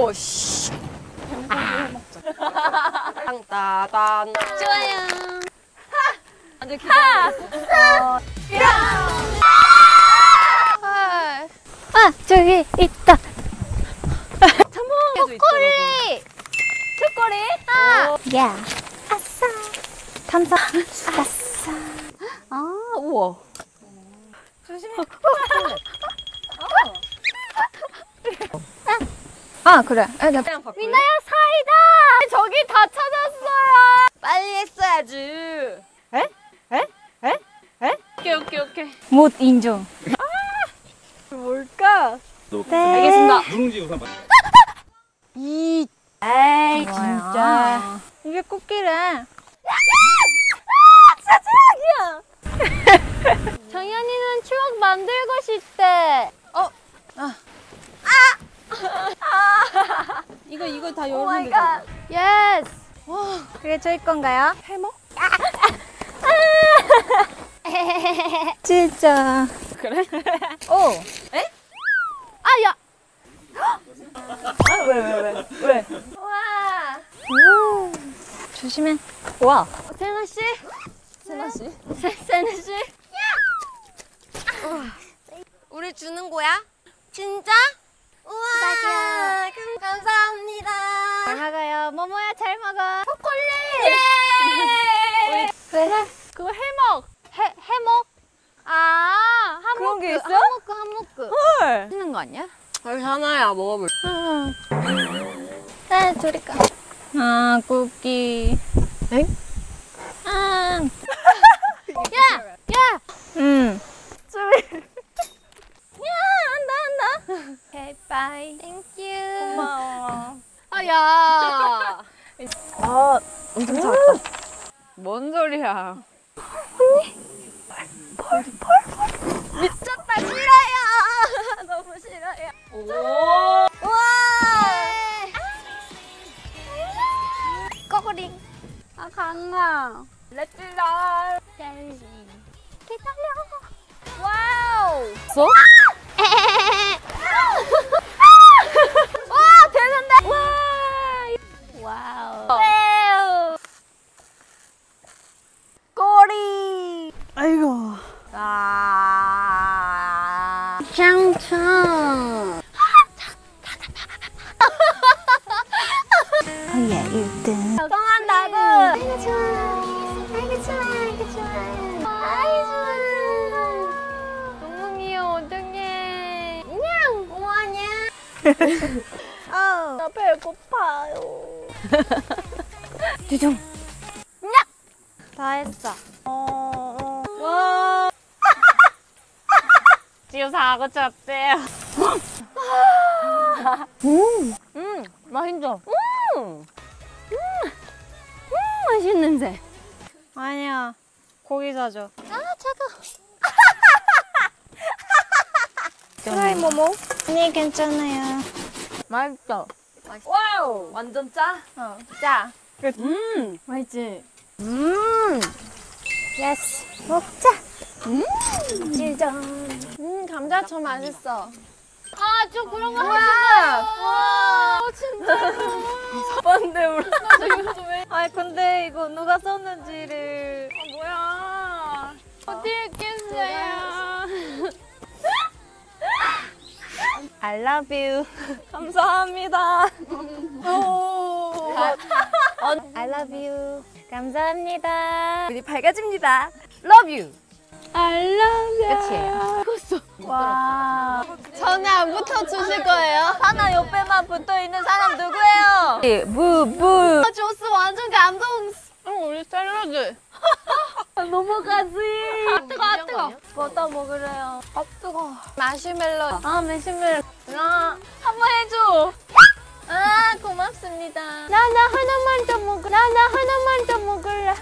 오, 씨. 땅따단. 좋아요. 완전 기다렸어. 아, 저기 있다. 초콜릿. 초콜릿? 아, 야. 아싸. 감사. 아싸. 아, 우와. 조심해. 아, 그래. 그냥 바꿀래? 미나야, 사이다. 저기 다 찾았어요. 빨리 했어야지. 에? 오케이. 못 인정. 뭘까? 네. 알겠습니다. 누룽지 우선 봐. 에이, 진짜. 이게 꽃길에. 정연이는 추억 만들고 싶대. 이거 다 오 열면 마이 되잖아. 갓. 예스. 와, 그게 저희 건가요? 해먹? 진짜. 그래? 오. 에? 아, 야. 왜? 와. 조심해. 와. 세나 씨. 세나 씨. 세나 씨. 우리 주는 거야? 진짜? 우와. 맞아. 감사합니다. 잘 먹어요. 모모야 잘 먹어. 초콜릿. 우리 왜? 그거 해먹. 해먹? 아, 한모크. 그런 게 있어? 한모크. 헐. 하는 거 아니야? 여기 하나야, 먹어볼. 네, 저리가. 아, 쿠키. 엥? 아. 야! 한다. 오케이, 바이. 땡큐. 고마워. 아, 야. 아, 엄청 작다. 뭔 소리야? 미쳤다, 싫어요. 너무 싫어요. 오. 우와. 꼬꼬링. 아, 강아. 렛츠라. 기다려. 와우. 써? 와, 되는데? 와우. 와우. 꼬리. 아이고. 아. 짱짱. 어예, 1등. 성한다고. 아이고 좋아. 아이고 좋아. 아이고 좋아. 너무 귀여워. 어떡해. 냥. 뭐하냐? 나 배고파요. 두둥. 냥. 다 했어. 와. 지우 사고 쳤대요. 맛있어. 맛있는 냄새. 아니야. 고기 사줘. 아, 차가워. 프라이 모모? 아니, 괜찮아요. 맛있어. 와우. 완전 짜? 자, 맛있지? 예스. 먹자. 짠. 감자초 맛있어. 아, 좀 그런 거 하지 마요. 와, 진짜로. 번데 울어. 아니, 근데 이거 누가 썼는지를. 뭐야. 어디 있겠어요? I love you. 감사합니다. I love you. 감사합니다. 눈이 밝아집니다. Love you. I love you. 끝이에요. 와. 전에 안 붙어주실 거예요? 하나 옆에만 붙어있는 사람 누구예요? 무. 조스 완전 감동. 우리 샐러드. 넘어가지. 아, 뜨거. 뭐 또 먹으래요? 아, 뜨거. 마시멜로. 아, 마시멜로. 한번 해줘. 아, 고맙습니다. 나 하나만 더 먹을래.